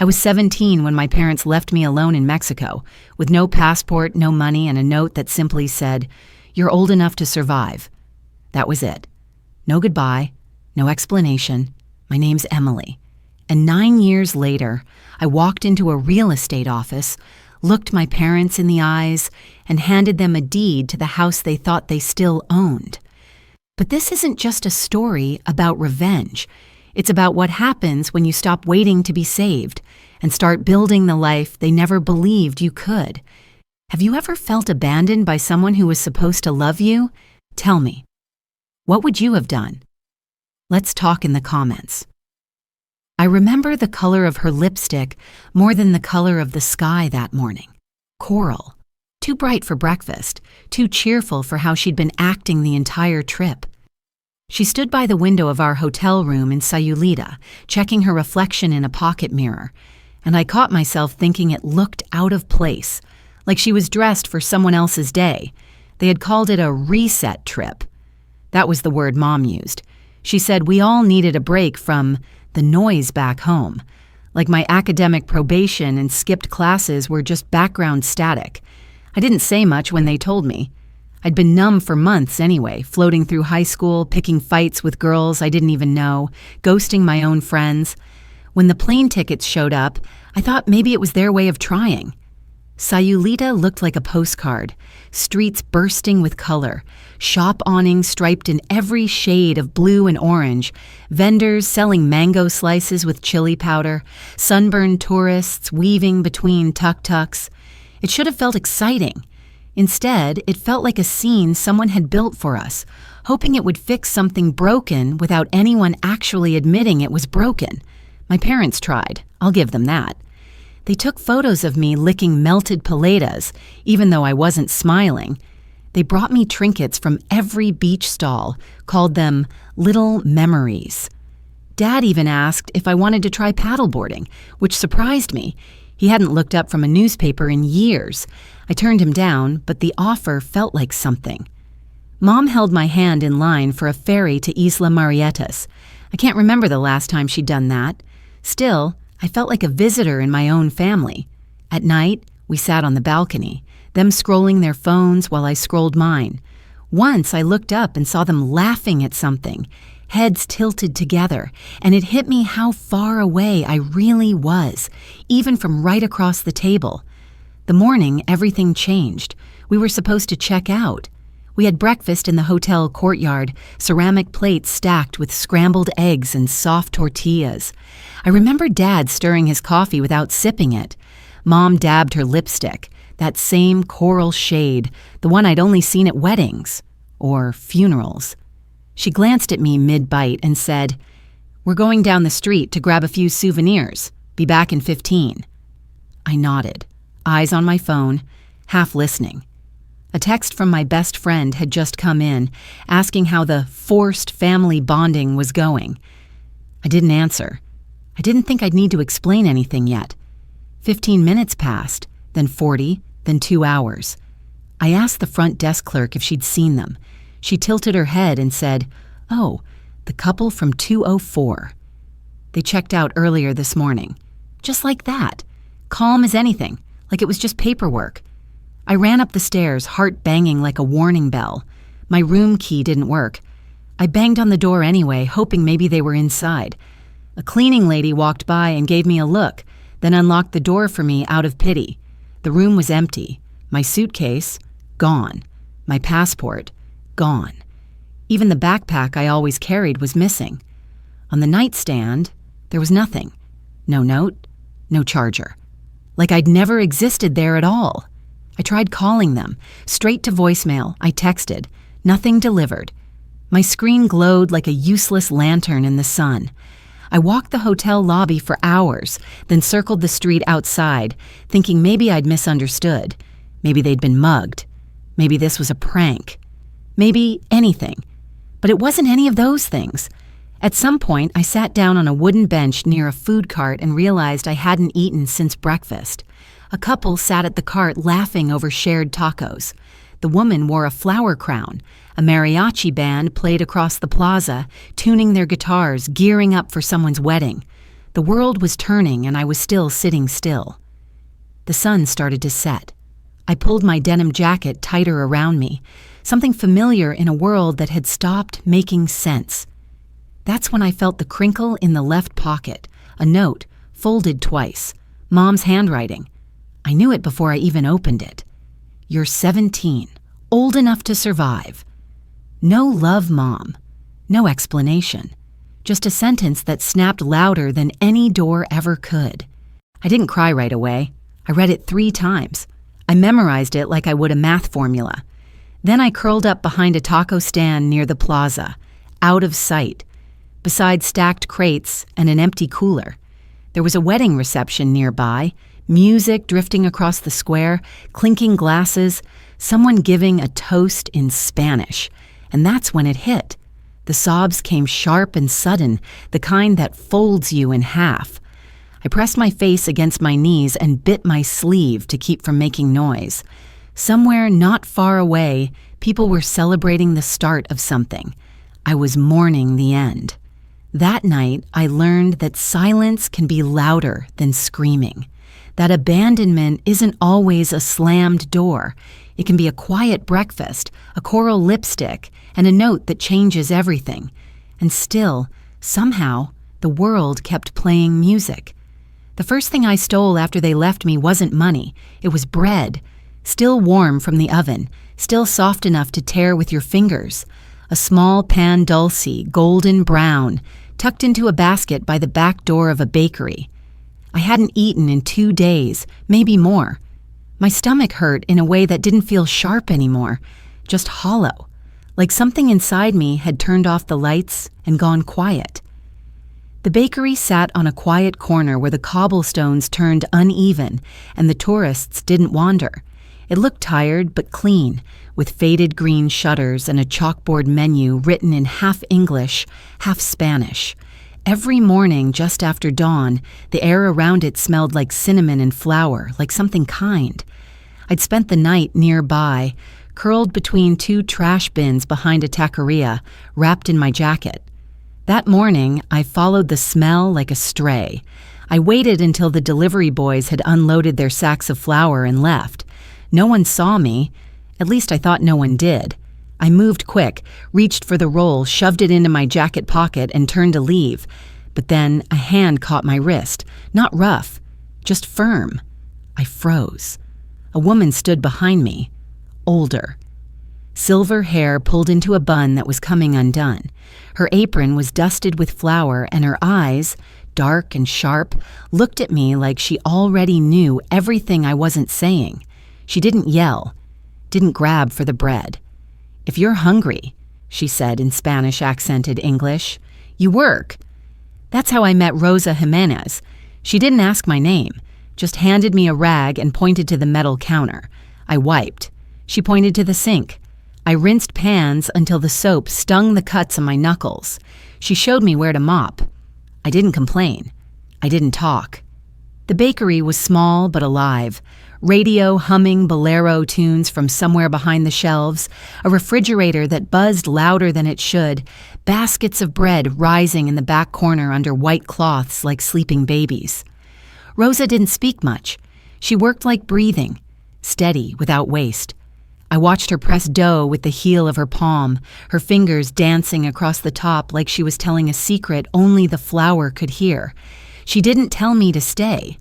I was 17 when my parents left me alone in Mexico, with no passport, no money, and a note that simply said, "You're old enough to survive." That was it. No goodbye, no explanation. My name's Emily. And 9 years later, I walked into a real estate office, looked my parents in the eyes, and handed them a deed to the house they thought they still owned. But this isn't just a story about revenge. It's about what happens when you stop waiting to be saved and start building the life they never believed you could. Have you ever felt abandoned by someone who was supposed to love you? Tell me. What would you have done? Let's talk in the comments. I remember the color of her lipstick more than the color of the sky that morning. Coral. Too bright for breakfast, too cheerful for how she'd been acting the entire trip. She stood by the window of our hotel room in Sayulita, checking her reflection in a pocket mirror, and I caught myself thinking it looked out of place, like she was dressed for someone else's day. They had called it a reset trip. That was the word Mom used. She said we all needed a break from the noise back home, like my academic probation and skipped classes were just background static. I didn't say much when they told me. I'd been numb for months anyway, floating through high school, picking fights with girls I didn't even know, ghosting my own friends. When the plane tickets showed up, I thought maybe it was their way of trying. Sayulita looked like a postcard, streets bursting with color, shop awnings striped in every shade of blue and orange, vendors selling mango slices with chili powder, sunburned tourists weaving between tuk-tuks. It should have felt exciting. Instead, it felt like a scene someone had built for us, hoping it would fix something broken without anyone actually admitting it was broken. My parents tried. I'll give them that. They took photos of me licking melted paletas, even though I wasn't smiling. They brought me trinkets from every beach stall, called them little memories. Dad even asked if I wanted to try paddleboarding, which surprised me. He hadn't looked up from a newspaper in years. I turned him down, but the offer felt like something. Mom held my hand in line for a ferry to Isla Marietas. I can't remember the last time she'd done that. Still, I felt like a visitor in my own family. At night, we sat on the balcony, them scrolling their phones while I scrolled mine. Once I looked up and saw them laughing at something, heads tilted together, and it hit me how far away I really was, even from right across the table. The morning, everything changed. We were supposed to check out. We had breakfast in the hotel courtyard, ceramic plates stacked with scrambled eggs and soft tortillas. I remember Dad stirring his coffee without sipping it. Mom dabbed her lipstick, that same coral shade, the one I'd only seen at weddings or funerals. She glanced at me mid-bite and said, "We're going down the street to grab a few souvenirs. Be back in 15. I nodded, eyes on my phone, half listening. A text from my best friend had just come in, asking how the forced family bonding was going. I didn't answer. I didn't think I'd need to explain anything yet. 15 minutes passed, then 40, then 2 hours. I asked the front desk clerk if she'd seen them. She tilted her head and said, "Oh, the couple from 204. They checked out earlier this morning." Just like that. Calm as anything, like it was just paperwork. I ran up the stairs, heart banging like a warning bell. My room key didn't work. I banged on the door anyway, hoping maybe they were inside. A cleaning lady walked by and gave me a look, then unlocked the door for me out of pity. The room was empty. My suitcase, gone. My passport, gone. Even the backpack I always carried was missing. On the nightstand, there was nothing. No note, no charger. Like I'd never existed there at all. I tried calling them. Straight to voicemail, I texted. Nothing delivered. My screen glowed like a useless lantern in the sun. I walked the hotel lobby for hours, then circled the street outside, thinking maybe I'd misunderstood. Maybe they'd been mugged. Maybe this was a prank. Maybe anything. But it wasn't any of those things. At some point, I sat down on a wooden bench near a food cart and realized I hadn't eaten since breakfast. A couple sat at the cart laughing over shared tacos. The woman wore a flower crown. A mariachi band played across the plaza, tuning their guitars, gearing up for someone's wedding. The world was turning and I was still sitting still. The sun started to set. I pulled my denim jacket tighter around me, something familiar in a world that had stopped making sense. That's when I felt the crinkle in the left pocket, a note, folded twice, Mom's handwriting. I knew it before I even opened it. "You're 17, old enough to survive." No love, Mom. No explanation. Just a sentence that snapped louder than any door ever could. I didn't cry right away. I read it 3 times. I memorized it like I would a math formula. Then I curled up behind a taco stand near the plaza, out of sight, beside stacked crates and an empty cooler. There was a wedding reception nearby, music drifting across the square, clinking glasses, someone giving a toast in Spanish. And that's when it hit. The sobs came sharp and sudden, the kind that folds you in half. I pressed my face against my knees and bit my sleeve to keep from making noise. Somewhere not far away, people were celebrating the start of something. I was mourning the end. That night, I learned that silence can be louder than screaming. That abandonment isn't always a slammed door. It can be a quiet breakfast, a coral lipstick, and a note that changes everything. And still, somehow, the world kept playing music. The first thing I stole after they left me wasn't money. It was bread, still warm from the oven, still soft enough to tear with your fingers. A small pan dulce, golden brown, tucked into a basket by the back door of a bakery. I hadn't eaten in 2 days, maybe more. My stomach hurt in a way that didn't feel sharp anymore, just hollow, like something inside me had turned off the lights and gone quiet. The bakery sat on a quiet corner where the cobblestones turned uneven and the tourists didn't wander. It looked tired but clean, with faded green shutters and a chalkboard menu written in half English, half Spanish. Every morning just after dawn, the air around it smelled like cinnamon and flour, like something kind. I'd spent the night nearby, curled between 2 trash bins behind a taqueria, wrapped in my jacket. That morning, I followed the smell like a stray. I waited until the delivery boys had unloaded their sacks of flour and left. No one saw me. At least I thought no one did. I moved quick, reached for the roll, shoved it into my jacket pocket, and turned to leave. But then a hand caught my wrist. Not rough, just firm. I froze. A woman stood behind me, older. Silver hair pulled into a bun that was coming undone. Her apron was dusted with flour, and her eyes, dark and sharp, looked at me like she already knew everything I wasn't saying. She didn't yell, didn't grab for the bread. "If you're hungry," she said in Spanish-accented English, "you work." That's how I met Rosa Jimenez. She didn't ask my name, just handed me a rag and pointed to the metal counter. I wiped. She pointed to the sink. I rinsed pans until the soap stung the cuts on my knuckles. She showed me where to mop. I didn't complain. I didn't talk. The bakery was small but alive. Radio humming bolero tunes from somewhere behind the shelves, a refrigerator that buzzed louder than it should, baskets of bread rising in the back corner under white cloths like sleeping babies. Rosa didn't speak much. She worked like breathing, steady, without waste. I watched her press dough with the heel of her palm, her fingers dancing across the top like she was telling a secret only the flour could hear. She didn't tell me to stay.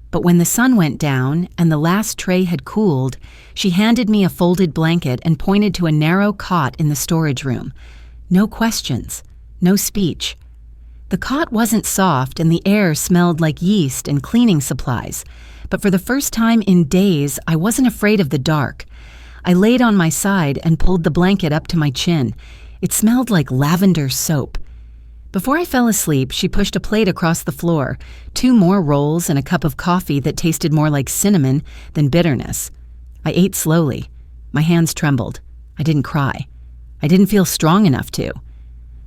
But when the sun went down and the last tray had cooled, she handed me a folded blanket and pointed to a narrow cot in the storage room. No questions, no speech. The cot wasn't soft and the air smelled like yeast and cleaning supplies, but for the first time in days, I wasn't afraid of the dark. I laid on my side and pulled the blanket up to my chin. It smelled like lavender soap. Before I fell asleep, she pushed a plate across the floor, 2 more rolls and a cup of coffee that tasted more like cinnamon than bitterness. I ate slowly. My hands trembled. I didn't cry. I didn't feel strong enough to.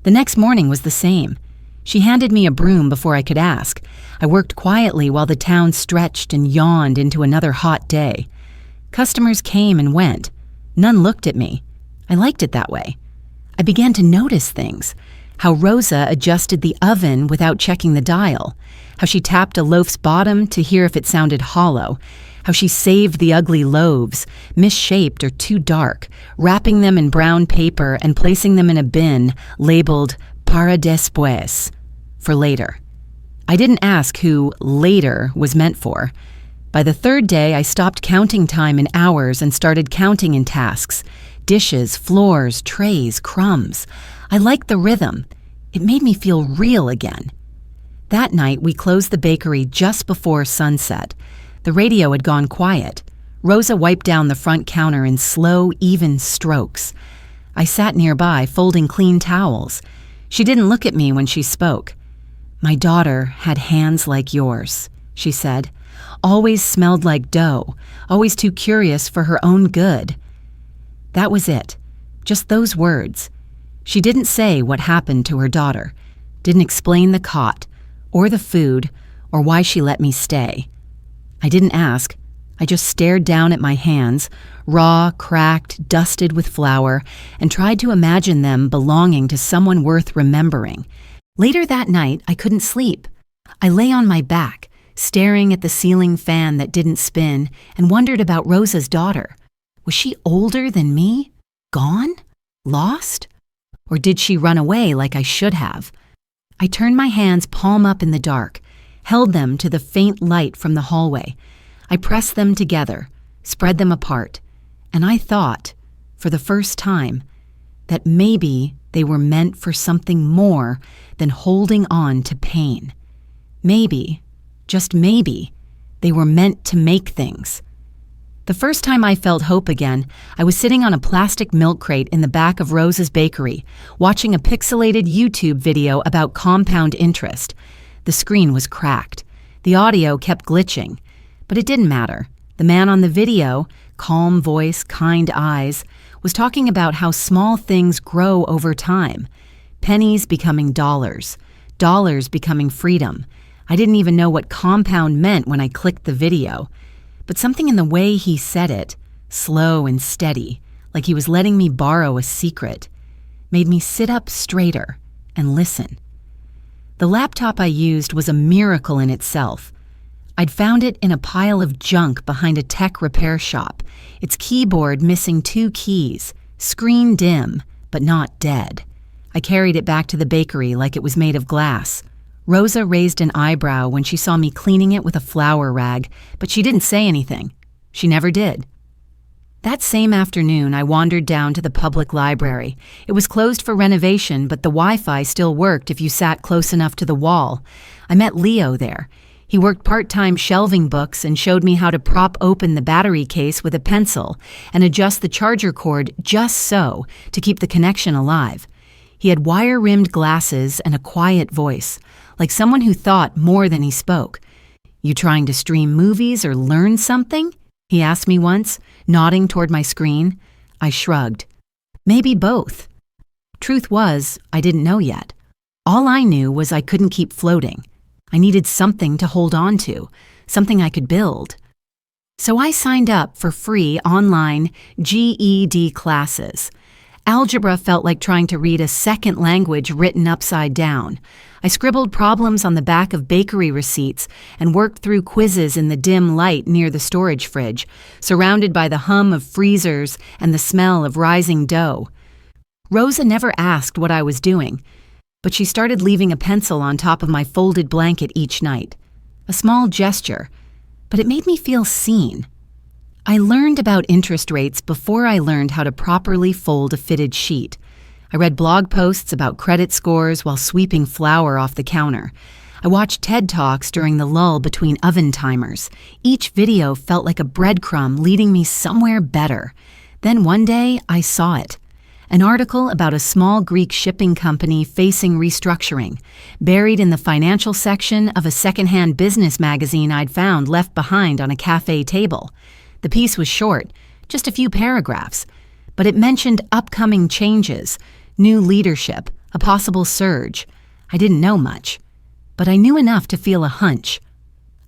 The next morning was the same. She handed me a broom before I could ask. I worked quietly while the town stretched and yawned into another hot day. Customers came and went. None looked at me. I liked it that way. I began to notice things. how Rosa adjusted the oven without checking the dial, how she tapped a loaf's bottom to hear if it sounded hollow, how she saved the ugly loaves, misshaped or too dark, wrapping them in brown paper and placing them in a bin labeled para después, for later. I didn't ask who later was meant for. By the third day, I stopped counting time in hours and started counting in tasks. Dishes, floors, trays, crumbs. I liked the rhythm. It made me feel real again. That night, we closed the bakery just before sunset. The radio had gone quiet. Rosa wiped down the front counter in slow, even strokes. I sat nearby, folding clean towels. She didn't look at me when she spoke. "My daughter had hands like yours," she said. "Always smelled like dough, always too curious for her own good." That was it. Just those words. She didn't say what happened to her daughter, didn't explain the cot, or the food, or why she let me stay. I didn't ask. I just stared down at my hands, raw, cracked, dusted with flour, and tried to imagine them belonging to someone worth remembering. Later that night, I couldn't sleep. I lay on my back, staring at the ceiling fan that didn't spin, and wondered about Rosa's daughter. Was she older than me? Gone? Lost? Or did she run away like I should have? I turned my hands palm up in the dark, held them to the faint light from the hallway. I pressed them together, spread them apart, and I thought, for the first time, that maybe they were meant for something more than holding on to pain. Maybe, just maybe, they were meant to make things. The first time I felt hope again, I was sitting on a plastic milk crate in the back of Rosa's bakery, watching a pixelated YouTube video about compound interest. The screen was cracked. The audio kept glitching. But it didn't matter. The man on the video, calm voice, kind eyes, was talking about how small things grow over time. Pennies becoming dollars, dollars becoming freedom. I didn't even know what compound meant when I clicked the video. But something in the way he said it, slow and steady, like he was letting me borrow a secret, made me sit up straighter and listen. The laptop I used was a miracle in itself. I'd found it in a pile of junk behind a tech repair shop, its keyboard missing 2 keys, screen dim, but not dead. I carried it back to the bakery like it was made of glass. Rosa raised an eyebrow when she saw me cleaning it with a flour rag, but she didn't say anything. She never did. That same afternoon, I wandered down to the public library. It was closed for renovation, but the Wi-Fi still worked if you sat close enough to the wall. I met Leo there. He worked part-time shelving books and showed me how to prop open the battery case with a pencil and adjust the charger cord just so to keep the connection alive. He had wire-rimmed glasses and a quiet voice, like someone who thought more than he spoke. "You trying to stream movies or learn something?" he asked me once, nodding toward my screen. I shrugged. Maybe both. Truth was, I didn't know yet. All I knew was I couldn't keep floating. I needed something to hold on to, something I could build. So I signed up for free online GED classes. Algebra felt like trying to read a second language written upside down. I scribbled problems on the back of bakery receipts and worked through quizzes in the dim light near the storage fridge, surrounded by the hum of freezers and the smell of rising dough. Rosa never asked what I was doing, but she started leaving a pencil on top of my folded blanket each night. A small gesture, but it made me feel seen. I learned about interest rates before I learned how to properly fold a fitted sheet. I read blog posts about credit scores while sweeping flour off the counter. I watched TED Talks during the lull between oven timers. Each video felt like a breadcrumb leading me somewhere better. Then one day, I saw it. An article about a small Greek shipping company facing restructuring, buried in the financial section of a secondhand business magazine I'd found left behind on a cafe table. The piece was short, just a few paragraphs, but it mentioned upcoming changes, new leadership, a possible surge. I didn't know much, but I knew enough to feel a hunch.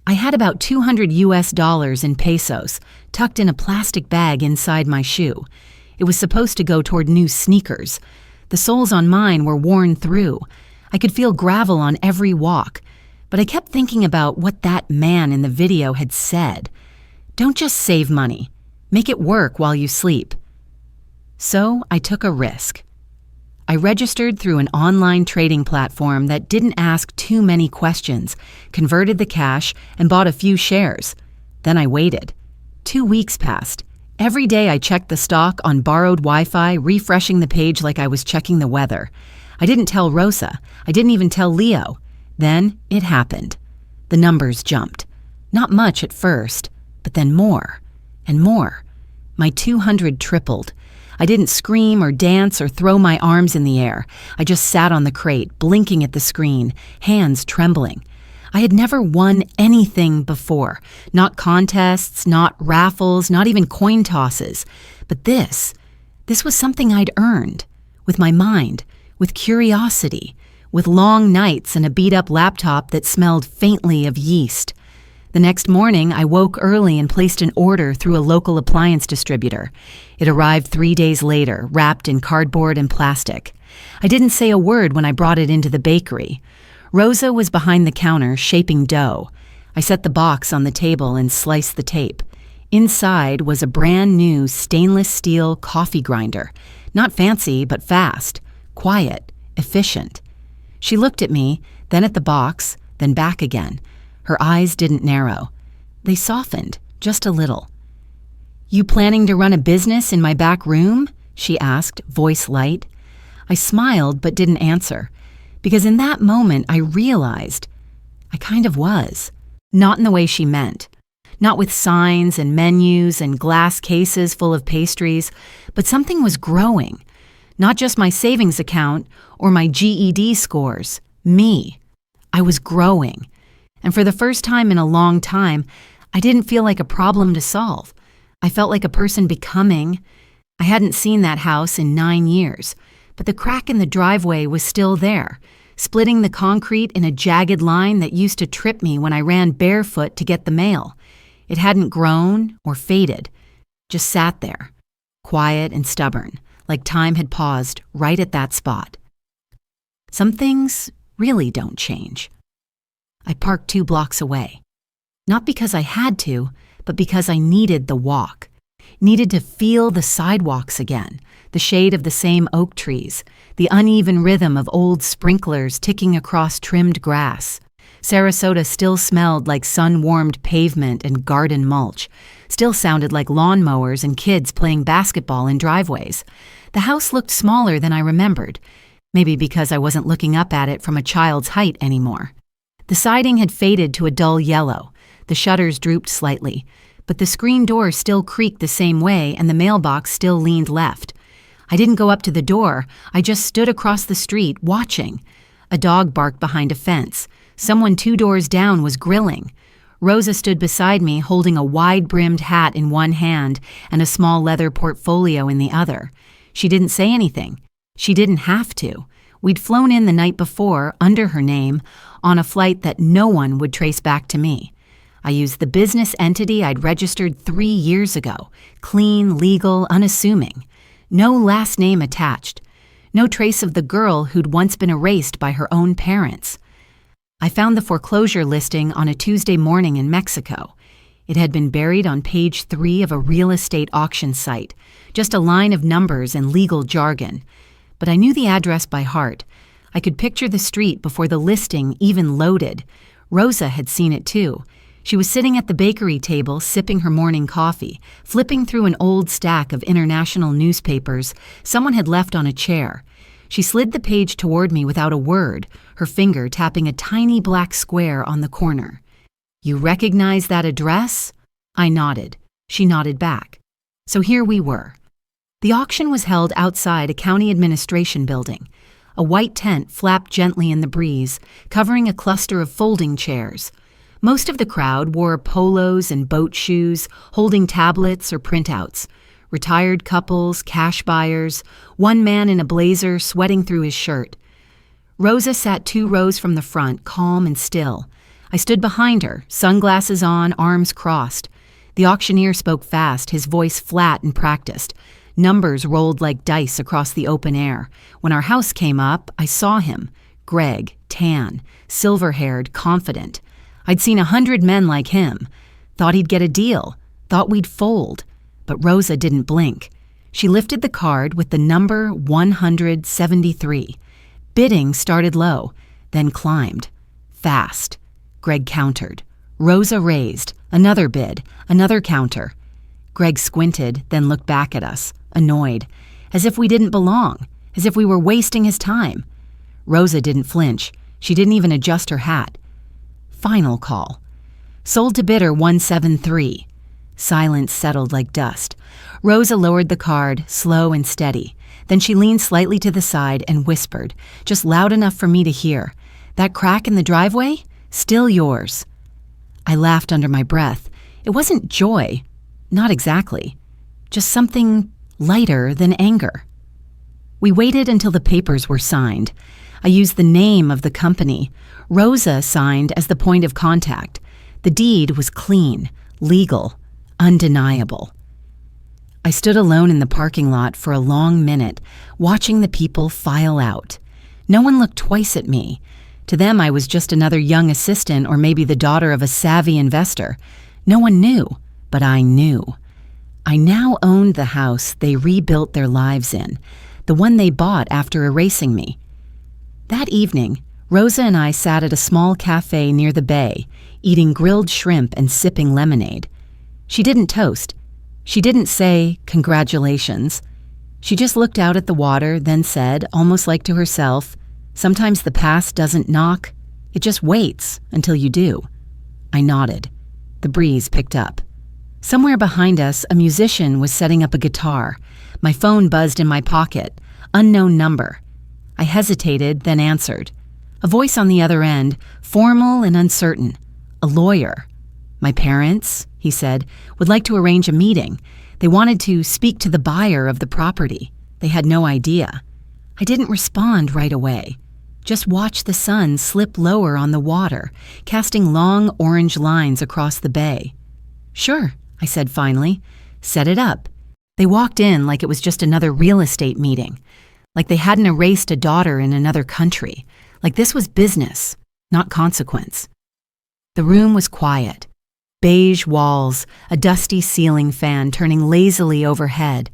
I had about $200 in pesos tucked in a plastic bag inside my shoe. It was supposed to go toward new sneakers. The soles on mine were worn through. I could feel gravel on every walk, but I kept thinking about what that man in the video had said. Don't just save money. Make it work while you sleep. So I took a risk. I registered through an online trading platform that didn't ask too many questions, converted the cash, and bought a few shares. Then I waited. 2 weeks passed. Every day I checked the stock on borrowed Wi-Fi, refreshing the page like I was checking the weather. I didn't tell Rosa. I didn't even tell Leo. Then it happened. The numbers jumped. Not much at first, but then more and more. My 200 tripled. I didn't scream or dance or throw my arms in the air. I just sat on the crate, blinking at the screen, hands trembling. I had never won anything before. Not contests, not raffles, not even coin tosses. But this was something I'd earned. With my mind, with curiosity, with long nights and a beat-up laptop that smelled faintly of yeast. The next morning, I woke early and placed an order through a local appliance distributor. It arrived 3 days later, wrapped in cardboard and plastic. I didn't say a word when I brought it into the bakery. Rosa was behind the counter, shaping dough. I set the box on the table and sliced the tape. Inside was a brand new stainless steel coffee grinder. Not fancy, but fast, quiet, efficient. She looked at me, then at the box, then back again. Her eyes didn't narrow. They softened, just a little. "You planning to run a business in my back room?" she asked, voice light. I smiled but didn't answer, because in that moment I realized I kind of was. Not in the way she meant. Not with signs and menus and glass cases full of pastries, but something was growing. Not just my savings account or my GED scores. Me. I was growing. And for the first time in a long time, I didn't feel like a problem to solve. I felt like a person becoming. I hadn't seen that house in 9 years, but the crack in the driveway was still there, splitting the concrete in a jagged line that used to trip me when I ran barefoot to get the mail. It hadn't grown or faded, just sat there, quiet and stubborn, like time had paused right at that spot. Some things really don't change. I parked 2 blocks away. Not because I had to, but because I needed the walk. Needed to feel the sidewalks again, the shade of the same oak trees, the uneven rhythm of old sprinklers ticking across trimmed grass. Sarasota still smelled like sun-warmed pavement and garden mulch, still sounded like lawnmowers and kids playing basketball in driveways. The house looked smaller than I remembered, maybe because I wasn't looking up at it from a child's height anymore. The siding had faded to a dull yellow. The shutters drooped slightly, but the screen door still creaked the same way and the mailbox still leaned left. I didn't go up to the door. I just stood across the street, watching. A dog barked behind a fence. Someone 2 doors down was grilling. Rosa stood beside me, holding a wide-brimmed hat in one hand and a small leather portfolio in the other. She didn't say anything. She didn't have to. We'd flown in the night before, under her name, on a flight that no one would trace back to me. I used the business entity I'd registered 3 years ago. Clean, legal, unassuming. No last name attached. No trace of the girl who'd once been erased by her own parents. I found the foreclosure listing on a Tuesday morning in Mexico. It had been buried on page 3 of a real estate auction site. Just a line of numbers and legal jargon. But I knew the address by heart. I could picture the street before the listing even loaded. Rosa had seen it too. She was sitting at the bakery table, sipping her morning coffee, flipping through an old stack of international newspapers someone had left on a chair. She slid the page toward me without a word, her finger tapping a tiny black square on the corner. "You recognize that address?" I nodded. She nodded back. So here we were. The auction was held outside a county administration building. A white tent flapped gently in the breeze, covering a cluster of folding chairs. Most of the crowd wore polos and boat shoes, holding tablets or printouts. Retired couples, cash buyers, one man in a blazer sweating through his shirt. Rosa sat 2 rows from the front, calm and still. I stood behind her, sunglasses on, arms crossed. The auctioneer spoke fast, his voice flat and practiced. Numbers rolled like dice across the open air. When our house came up, I saw him. Greg, tan, silver-haired, confident. I'd seen 100 men like him. Thought he'd get a deal. Thought we'd fold. But Rosa didn't blink. She lifted the card with the number 173. Bidding started low, then climbed. Fast. Greg countered. Rosa raised. Another bid. Another counter. Greg squinted, then looked back at us, annoyed, as if we didn't belong, as if we were wasting his time. Rosa didn't flinch. She didn't even adjust her hat. Final call. Sold to bidder 173. Silence settled like dust. Rosa lowered the card, slow and steady. Then she leaned slightly to the side and whispered, just loud enough for me to hear, "That crack in the driveway? Still yours." I laughed under my breath. It wasn't joy. Not exactly. Just something lighter than anger. We waited until the papers were signed. I used the name of the company. Rosa signed as the point of contact. The deed was clean, legal, undeniable. I stood alone in the parking lot for a long minute, watching the people file out. No one looked twice at me. To them, I was just another young assistant or maybe the daughter of a savvy investor. No one knew, but I knew. I now owned the house they rebuilt their lives in, the one they bought after erasing me. That evening, Rosa and I sat at a small cafe near the bay, eating grilled shrimp and sipping lemonade. She didn't toast. She didn't say, "Congratulations." She just looked out at the water, then said, almost like to herself, "Sometimes the past doesn't knock. It just waits until you do." I nodded. The breeze picked up. Somewhere behind us, a musician was setting up a guitar. My phone buzzed in my pocket. Unknown number. I hesitated, then answered. A voice on the other end, formal and uncertain. A lawyer. "My parents," he said, "would like to arrange a meeting. They wanted to speak to the buyer of the property. They had no idea." I didn't respond right away. Just watched the sun slip lower on the water, casting long orange lines across the bay. "Sure," I said finally. "Set it up." They walked in like it was just another real estate meeting, like they hadn't erased a daughter in another country, like this was business, not consequence. The room was quiet. Beige walls, a dusty ceiling fan turning lazily overhead.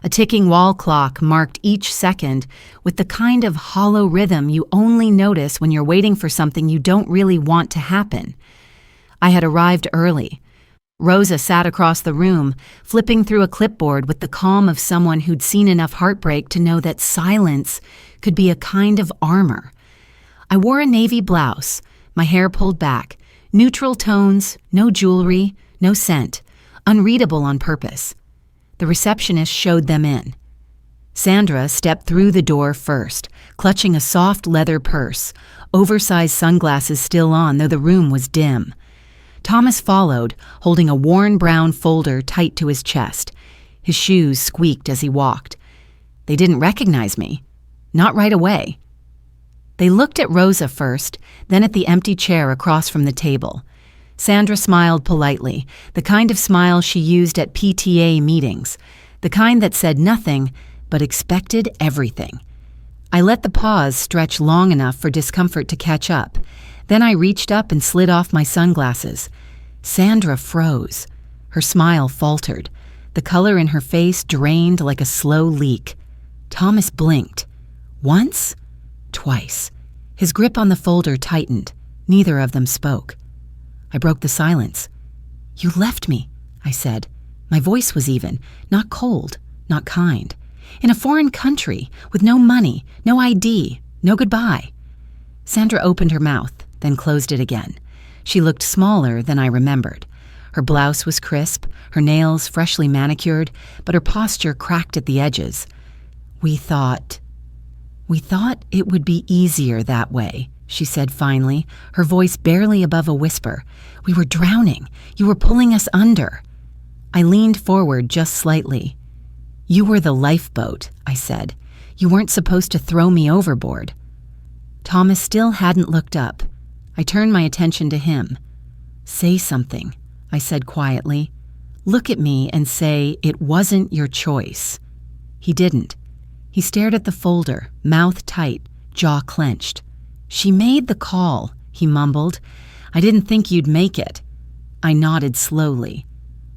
A ticking wall clock marked each second with the kind of hollow rhythm you only notice when you're waiting for something you don't really want to happen. I had arrived early. Rosa sat across the room, flipping through a clipboard with the calm of someone who'd seen enough heartbreak to know that silence could be a kind of armor. I wore a navy blouse, my hair pulled back, neutral tones, no jewelry, no scent, unreadable on purpose. The receptionist showed them in. Sandra stepped through the door first, clutching a soft leather purse, oversized sunglasses still on, though the room was dim. Thomas followed, holding a worn brown folder tight to his chest. His shoes squeaked as he walked. They didn't recognize me. Not right away. They looked at Rosa first, then at the empty chair across from the table. Sandra smiled politely, the kind of smile she used at PTA meetings, the kind that said nothing but expected everything. I let the pause stretch long enough for discomfort to catch up. Then I reached up and slid off my sunglasses. Sandra froze. Her smile faltered. The color in her face drained like a slow leak. Thomas blinked. Once? Twice. His grip on the folder tightened. Neither of them spoke. I broke the silence. "You left me," I said. My voice was even, not cold, not kind. In a foreign country, with no money, no ID, no goodbye. Sandra opened her mouth, then closed it again. She looked smaller than I remembered. Her blouse was crisp, her nails freshly manicured, but her posture cracked at the edges. We thought it would be easier that way," she said finally, her voice barely above a whisper. "We were drowning. You were pulling us under." I leaned forward just slightly. "You were the lifeboat," I said. "You weren't supposed to throw me overboard." Thomas still hadn't looked up. I turned my attention to him. "Say something," I said quietly. "Look at me and say it wasn't your choice." He didn't. He stared at the folder, mouth tight, jaw clenched. "She made the call," he mumbled. "I didn't think you'd make it." I nodded slowly.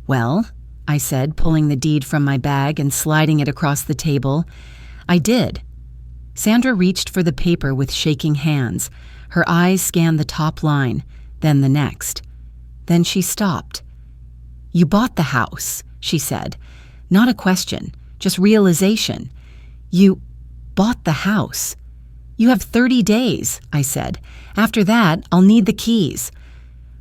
"Well," I said, pulling the deed from my bag and sliding it across the table, "I did." Sandra reached for the paper with shaking hands. Her eyes scanned the top line, then the next. Then she stopped. "You bought the house," she said. "Not a question, just realization. You bought the house." "You have 30 days," I said. "After that, I'll need the keys."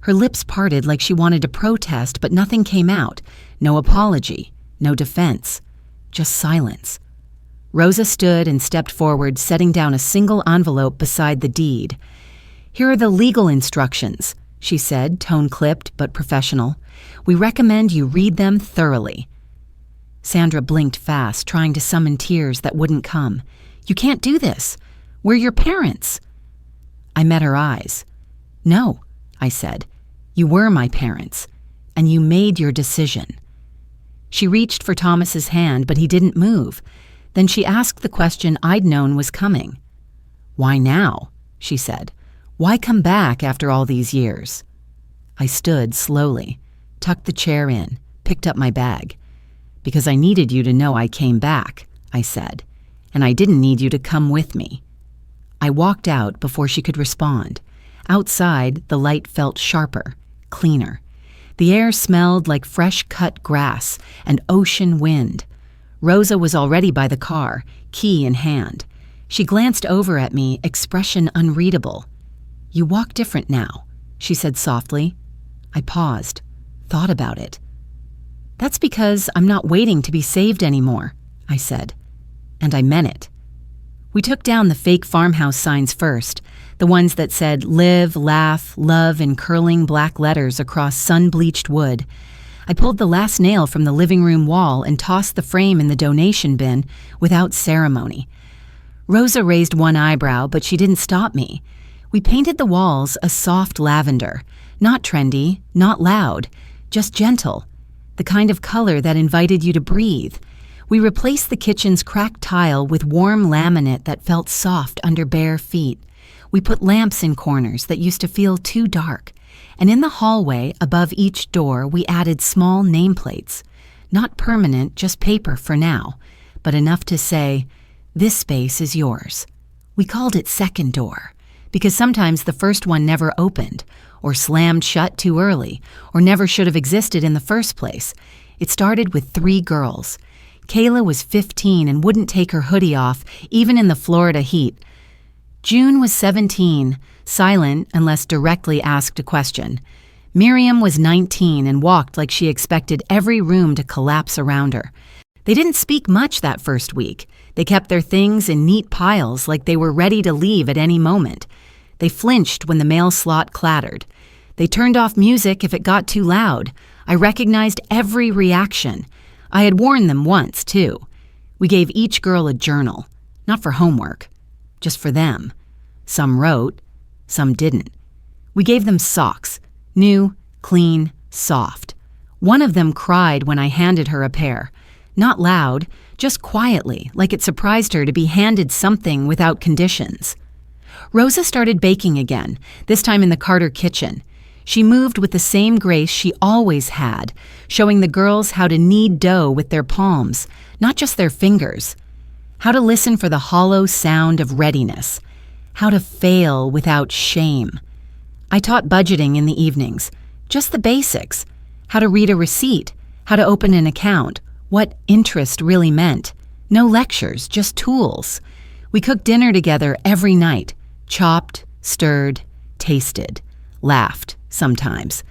Her lips parted like she wanted to protest, but nothing came out. No apology, no defense, just silence. Rosa stood and stepped forward, setting down a single envelope beside the deed. "Here are the legal instructions," she said, tone-clipped but professional. "We recommend you read them thoroughly." Sandra blinked fast, trying to summon tears that wouldn't come. "You can't do this. We're your parents." I met her eyes. "No," I said. "You were my parents, and you made your decision." She reached for Thomas's hand, but he didn't move. Then she asked the question I'd known was coming. "Why now?" she said. "Why come back after all these years?" I stood slowly, tucked the chair in, picked up my bag. "Because I needed you to know I came back," I said, "and I didn't need you to come with me." I walked out before she could respond. Outside, the light felt sharper, cleaner. The air smelled like fresh-cut grass and ocean wind. Rosa was already by the car, key in hand. She glanced over at me, expression unreadable. "You walk different now," she said softly. I paused, thought about it. "That's because I'm not waiting to be saved anymore," I said. And I meant it. We took down the fake farmhouse signs first, the ones that said live, laugh, love in curling black letters across sun-bleached wood. I pulled the last nail from the living room wall and tossed the frame in the donation bin without ceremony. Rosa raised one eyebrow, but she didn't stop me. We painted the walls a soft lavender, not trendy, not loud, just gentle, the kind of color that invited you to breathe. We replaced the kitchen's cracked tile with warm laminate that felt soft under bare feet. We put lamps in corners that used to feel too dark. And in the hallway, above each door, we added small nameplates. Not permanent, just paper for now, but enough to say, "This space is yours." We called it Second Door, because sometimes the first one never opened, or slammed shut too early, or never should have existed in the first place. It started with 3 girls. Kayla was 15 and wouldn't take her hoodie off, even in the Florida heat. June was 17, silent unless directly asked a question. Miriam was 19 and walked like she expected every room to collapse around her. They didn't speak much that first week. They kept their things in neat piles like they were ready to leave at any moment. They flinched when the mail slot clattered. They turned off music if it got too loud. I recognized every reaction. I had warned them once, too. We gave each girl a journal, not for homework, just for them. Some wrote, some didn't. We gave them socks, new, clean, soft. One of them cried when I handed her a pair. Not loud, just quietly, like it surprised her to be handed something without conditions. Rosa started baking again, this time in the Carter kitchen. She moved with the same grace she always had, showing the girls how to knead dough with their palms, not just their fingers. How to listen for the hollow sound of readiness. How to fail without shame. I taught budgeting in the evenings, just the basics. How to read a receipt, how to open an account, what interest really meant. No lectures, just tools. We cooked dinner together every night, chopped, stirred, tasted, laughed sometimes.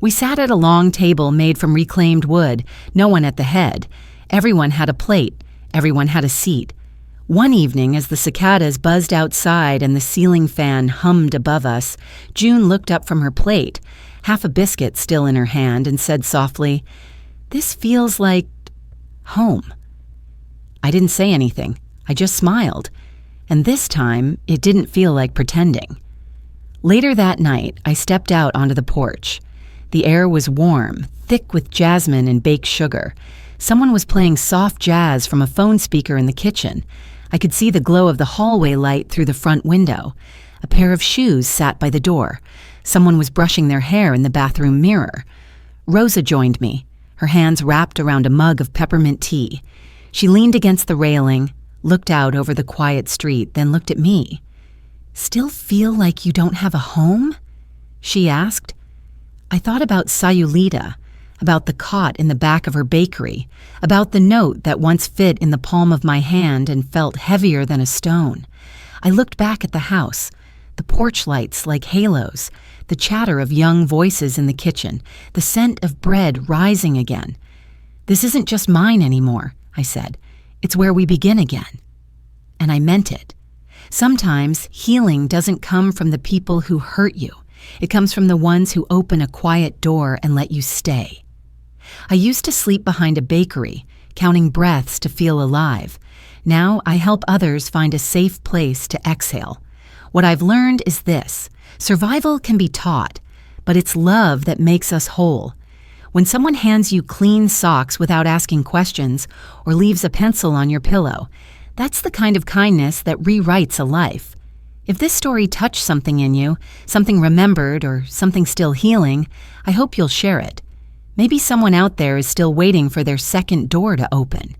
We sat at a long table made from reclaimed wood, no one at the head. Everyone had a plate, everyone had a seat. One evening, as the cicadas buzzed outside and the ceiling fan hummed above us, June looked up from her plate, half a biscuit still in her hand, and said softly, "This feels like home." I didn't say anything. I just smiled. And this time, it didn't feel like pretending. Later that night, I stepped out onto the porch. The air was warm, thick with jasmine and baked sugar. Someone was playing soft jazz from a phone speaker in the kitchen. I could see the glow of the hallway light through the front window. A pair of shoes sat by the door. Someone was brushing their hair in the bathroom mirror. Rosa joined me, her hands wrapped around a mug of peppermint tea. She leaned against the railing, looked out over the quiet street, then looked at me. "Still feel like you don't have a home?" she asked. I thought about Sayulita, about the cot in the back of her bakery, about the note that once fit in the palm of my hand and felt heavier than a stone. I looked back at the house, the porch lights like halos, the chatter of young voices in the kitchen, the scent of bread rising again. "This isn't just mine anymore," I said. "It's where we begin again." And I meant it. Sometimes healing doesn't come from the people who hurt you. It comes from the ones who open a quiet door and let you stay. I used to sleep behind a bakery, counting breaths to feel alive. Now I help others find a safe place to exhale. What I've learned is this: survival can be taught, but it's love that makes us whole. When someone hands you clean socks without asking questions or leaves a pencil on your pillow, that's the kind of kindness that rewrites a life. If this story touched something in you, something remembered or something still healing, I hope you'll share it. Maybe someone out there is still waiting for their second door to open.